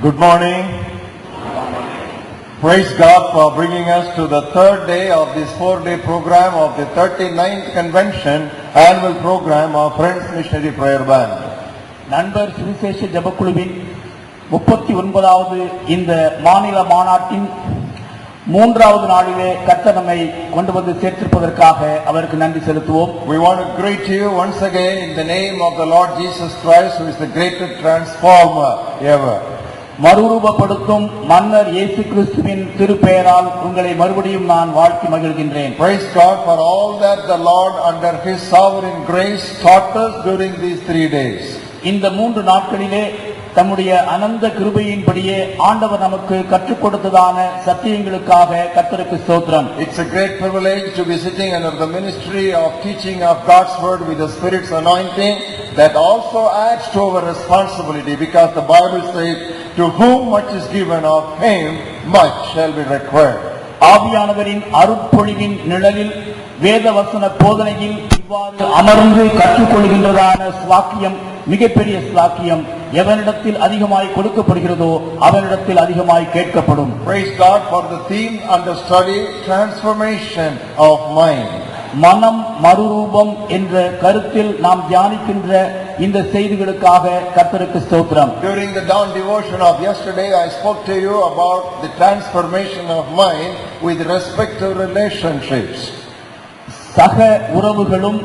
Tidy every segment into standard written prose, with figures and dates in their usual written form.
Good morning. Praise God for bringing us to the third day of this 4-day program of the 39th Convention annual program of Friends Missionary Prayer Band. நண்பர் சுவிசேஷ ஜெபக்குழுவின் 39வது இந்த மாநில மாநாட்டின் 3வது நாளிலே கர்த்தர் நம்மை கொண்டு வந்து சேர்த்திருப்பதற்காக அவருக்கு நன்றி செலுத்துவோம். We want to greet you once again in the name of the Lord Jesus Christ, who is the greatest transformer ever. மறுரூபப்படுத்தும் மன்னர் இயேசு கிறிஸ்துவின் திருப்பெயரால் உங்களை மறுபடியும் நான் வாழ்த்தி மகிழ்கின்றேன். Praise God for all that the Lord under His sovereign grace taught us during these 3 days. இந்த 3 நாட்களிலே தம்முடைய அனந்த கிருபையின்படியே ஆண்டவர் நமக்கு கற்றுக் கொடுத்ததான சத்தியங்களுக்காக கர்த்தருக்கு ஸ்தோத்திரம். It's a great privilege to be sitting under the ministry of teaching of God's word with the Spirit's anointing. That also adds to our responsibility, because the Bible says, to whom much is given, of him much shall be required. ஆவியானவரின் அருட்பொழிவின் நிழலில் வேத வசன போதனையில் இவ்வாறு அமர்ந்து கற்றுக்கொள்கின்றதான ஸ்லாக்கியம் மிகப்பெரிய ஸ்லாக்கியம். எவனிடத்தில் அதிகமாய் கொடுக்கப்படுகிறதோ அவனிடத்தில் அதிகமாய் கேட்கப்படும். Praise God for the theme under study, transformation of mind. மனம் மறுரூபம் என்ற கருத்தில் நாம் தியானிக்கின்ற இந்த செய்திகளுக்காக கர்த்தருக்கு ஸ்தோத்திரம். During the dawn devotion of yesterday, I spoke to you about the transformation of mind with respect to relationships. சக உறவுகளும்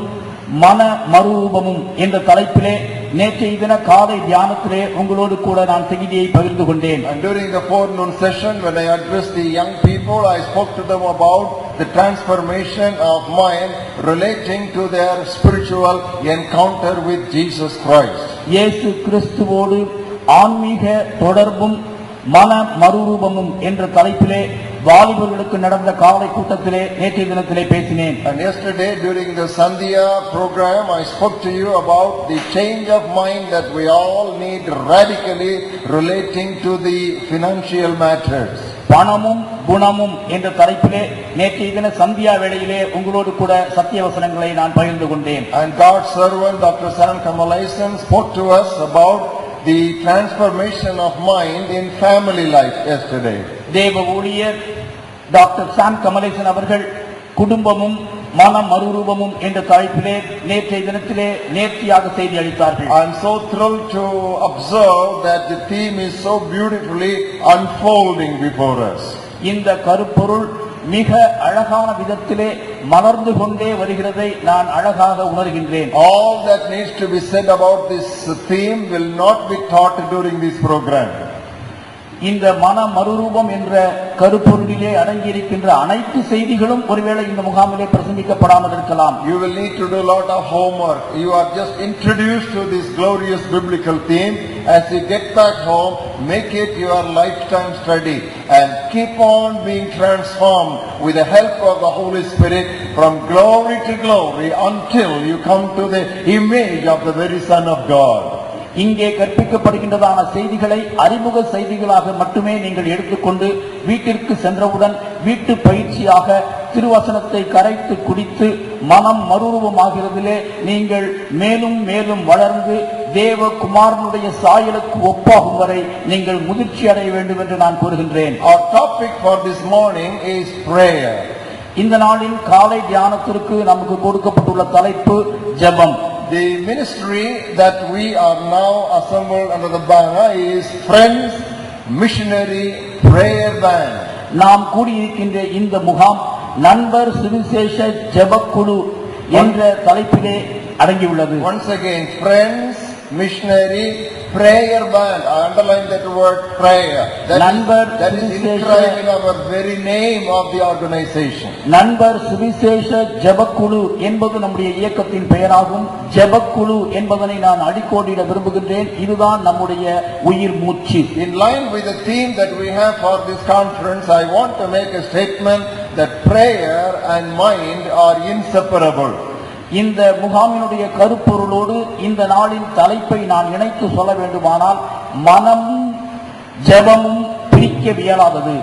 மன மறுரூபமும் என்ற தலைப்பிலே நேற்றைய தின காலை தியானத்திலே உங்களோடு கூட நான் செய்தியை பகிர்ந்து கொண்டேன். And during the forenoon session, when I addressed the young people, I spoke to them about the transformation of mind relating to their spiritual encounter with Jesus Christ. இயேசு கிறிஸ்துவோடு ஆன்மீக தொடர்பும் மன மறுரூபமும் என்ற தலைப்பிலே வாலிபர்களுக்கு நடந்த காலை கூட்டத்திலே நேற்றைய தினத்திலே பேசினேன். And yesterday during the Sandhya program, I spoke to you about the change of mind that we all need radically relating to the financial matters. பணமும் குணமும் என்ற தலைப்பிலே நேற்றைய தின சந்தியா வேளையிலே உங்களோடு கூட சத்திய வசனங்களை நான் பகிர்ந்து கொண்டேன். And God's servant Dr. Sam Kamalaisen spoke to us about the transformation of mind in family life yesterday. தேவ ஊழியர் டாக்டர் சாம் கமலேசன் அவர்கள் குடும்பமும் மன மறுரூபமும் என்ற தலைப்பிலே நேற்றைய தினத்திலே நேர்த்தியாக செய்தி அளித்தார்கள். I am so thrilled to observe that the theme is so beautifully unfolding before us. இந்த கருப்பொருள் மிக அழகான விதத்திலே மலர்ந்து கொண்டே வருகிறதை நான் அழகாக உணர்கின்றேன். All that needs to be said about this theme will not be taught during this program. இந்த மன மறுரூபம் என்ற கருப்பொருளிலே அடங்கியிருக்கின்ற அனைத்து செய்திகளும் ஒருவேளை இந்த முகாமிலே பிரசங்கிக்கப்படாமல் இருக்கலாம். You will need to do a lot of homework. You are just introduced to this glorious biblical theme. As you get back home, make it your lifetime study and keep on being transformed with the help of the Holy Spirit from glory to glory until you come to the image of the very Son of God. இங்கே கற்பிக்கப்படுகின்றதான செய்திகளை அறிமுக செய்திகளாக மட்டுமே நீங்கள் எடுத்துக்கொண்டு வீட்டிற்கு சென்றவுடன் வீட்டு பயிற்சியாக திருவசனத்தை கரைத்து குடித்து மனம் மறுரூபமாகிறதிலே நீங்கள் மேலும் மேலும் வளர்ந்து தேவகுமாரனுடைய சாயலுக்கு ஒப்பாகும் வரை நீங்கள் முதிர்ச்சி அடைய வேண்டும் என்று நான் கூறுகின்றேன். Our topic for this morning is prayer. இந்த நாளின் காலை தியானத்திற்கு நமக்கு கொடுக்கப்பட்டுள்ள தலைப்பு ஜெபம். The ministry that we are now assembled under the banner is Friends Missionary Prayer Band. நாம் கூடியிருக்கின்ற இந்த முகாம் நண்பர் சுவிசேஷ ஜெபக்குழு என்ற தலைப்பிலே அடங்கியுள்ளது. Once again, Friends Missionary Prayer Band. I underline that word prayer. That is inscribed in our very name of the organization. நண்பர் சுவிசேஷ ஜெபக்குழு என்பது நம்முடைய இயக்கத்தின் பெயராகும். ஜெபக்குழு என்பதனை நான் அடிக்கோடிட விரும்புகின்றேன். இதுதான் நம்முடைய உயிர் மூச்சு. In line with the theme that we have for this conference, I want to make a statement that prayer and mind are inseparable. இந்த முகாமினுடைய கருப்பொருளோடு இந்த நாளின் தலைப்பை நான் இணைத்து சொல்ல வேண்டுமானால் மனமும் ஜெபமும் பிரிக்கவியலாதது.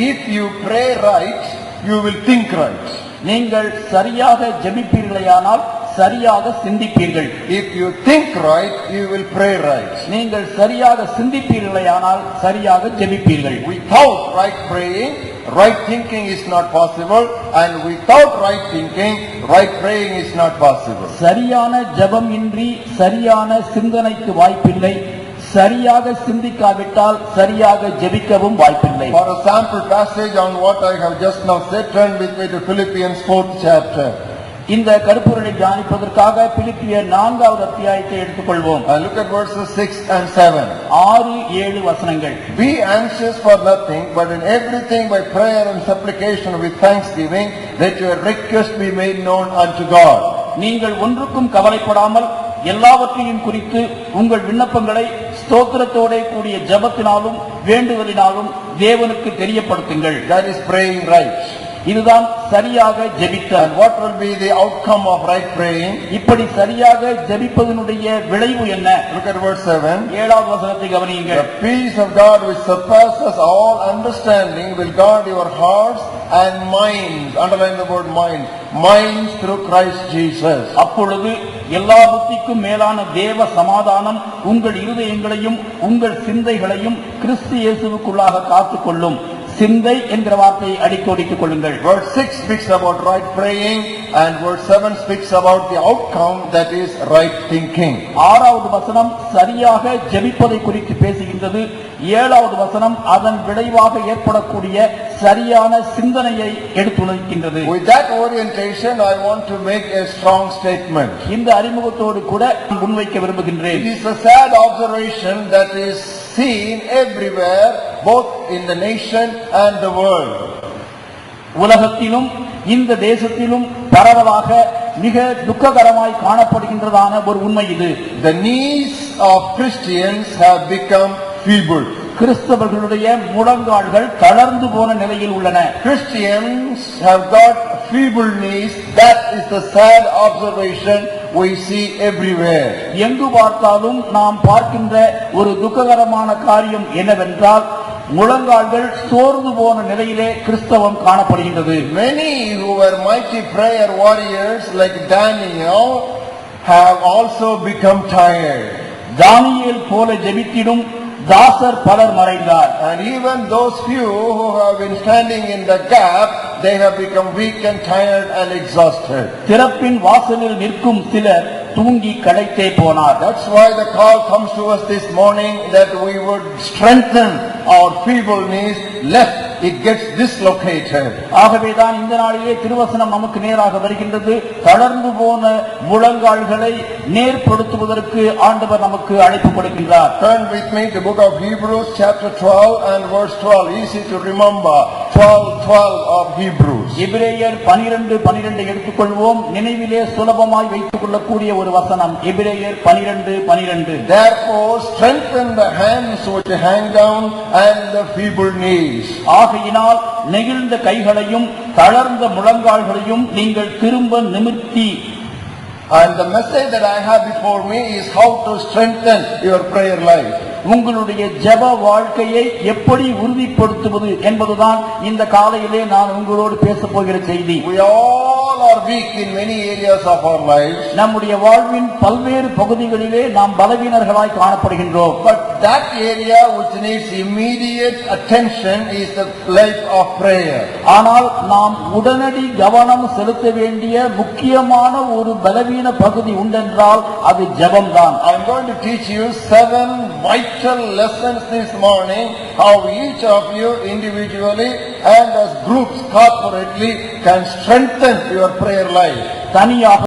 If you pray right, you will think right. நீங்கள் சரியாக ஜெபிப்பீர்களேயானால் சரியாக சிந்திப்பீர்கள். If you think right, you will pray right. நீங்கள் சரியாக சிந்திப்பீர்களேயானால் சரியாக ஜெபிப்பீர்கள். Without right praying, right thinking is not possible, and without right thinking, right praying is not possible. சரியான ஜெபம் இன்றி சரியான சிந்தனைக்கு வாய்ப்பில்லை. சரியாக சிந்திக்காவிட்டால் சரியாக ஜெபிக்கவும் வாய்ப்பில்லை. For a sample passage on what I have just now said, turn with me to Philippians 4th chapter. இந்த கருப்பொருளை தியானிப்பதற்காக பிலிப்பியர் 4வது அத்தியாயத்தை எடுத்துக்கொள்வோம். And look at verses 6 and 7. 6-7 வசனங்கள். Be anxious for nothing, but in everything by prayer and supplication with thanksgiving, let your request be made known unto God. நீங்கள் ஒன்றுக்கும் கவலைப்படாமல் எல்லாவற்றையும் குறித்து உங்கள் விண்ணப்பங்களை ஸ்தோத்திரத்தோட கூடிய ஜெபத்தினாலும் வேண்டுதலினாலும் தேவனுக்கு தெரியப்படுத்துங்கள். That is praying right. இதுதான் சரியாக ஜெபித்தல். And what will be the outcome of right praying? இப்படி சரியாக ஜெபிப்பதனுடைய விளைவு என்ன? Look at verse 7. 7வது வசனத்தை கவனியுங்கள். The peace of God which surpasses all understanding will guard your hearts and minds. Underline the word mind. Minds through Christ Jesus. அப்பொழுது எல்லா புத்திக்கும் மேலான தேவ சமாதானம் உங்கள் இருதயங்களையும் உங்கள் சிந்தைகளையும் கிறிஸ்து இயேசுவுக்குள்ளாக காத்துக்கொள்ளும். சிந்தை என்கிற வார்த்தையை அடிக்கோடிட்டுக் கொள்ளுங்கள். Verse 6 speaks about right praying, and verse 7 speaks about the outcome, that is right thinking. 6வது வசனம் சரியாக ஜெபிப்பதை குறித்து பேசுகின்றது. 7வது வசனம் அதன் விளைவாக ஏற்படக்கூடிய சரியான சிந்தனையை எடுத்துரைக்கின்றது. With that orientation, I want to make a strong statement. இந்த அறிமுகத்தோடு கூட முன்வைக்க விரும்புகின்றேன். It is a sad observation that is seen everywhere, both in the nation and the world. உலகத்திலும் இந்த தேசத்திலும் பரவலாக மிக துக்ககரமாய் காணப்படுகின்றதான ஒரு உண்மை இது. The knees of Christians have become feeble. கிறிஸ்தவர்களுடைய முழங்கால்கள் தளர்ந்து போன நிலையில் உள்ளன. Christians have got feeble knees. That is the sad observation we see everywhere. எங்கு பார்த்தாலும் நாம் பார்க்கின்ற ஒரு துக்ககரமான காரியம் என்னவென்றால் முழங்கால்கள் சோர்ந்து போன நிலையிலே கிறிஸ்தவம் காணப்படுகின்றது. Many who were mighty prayer warriors like Daniel have also become tired. தானியேல் போல ஜெபித்திடும் தாசர் பலர் மறைந்தார். And even those few who have been standing in the gap, they have become weak and tired and exhausted. திறப்பின் வாசலில் நிற்கும் சிலர் தூங்கி களைத்தே போனார். That's why the call comes to us this morning that we would strengthen our feeble knees, lest it gets dislocated. ஆகவேதான் இந்த நாளிலே திருவசனம் நமக்கு நேராக வருகின்றது. தளர்ந்து போன முழங்கால்களை நேர்படுத்துவதற்கு ஆண்டவர் நமக்கு அழைப்பு கொடுக்கின்றார். Turn with me to book of Hebrews chapter 12 and verse 12. Easy to remember. 12:12 of Hebrews. எபிரேயர் 12:12 எடுத்துக்கொள்வோம். நினைவிலே சுலபமாய் வைத்துக் கொள்ளக்கூடிய ஒரு வசனம். எபிரேயர் 12:12. Therefore strengthen the hands which hang down and the feeble knees. ஆகையினால் நெகிழ்ந்த கைகளையும் தளர்ந்த முழங்கால்களையும் நீங்கள் திரும்ப நிமிர்த்தி. And the message that I have before me is how to strengthen your prayer life. உங்களுடைய ஜெப வாழ்க்கையை எப்படி உறுதிப்படுத்துவது என்பதுதான் இந்த காலையிலே நான் உங்களோடு பேசப் போகிற செய்தி. We all are weak in many areas of our lives. நம்முடைய வாழ்வின் பல்வேறு பகுதிகளிலே நாம் பலவீனர்களாய் காணப்படுகின்றோம். But that area which needs immediate attention is the life of prayer. ஆனால் நாம் உடனடி கவனம் செலுத்த வேண்டிய முக்கியமான ஒரு பலவீன பகுதி உண்டென்றால் அது ஜெபம்தான். I am going to teach you 7 vital lessons this morning, how each of you individually and as groups corporately can strengthen your prayer life. தனியாக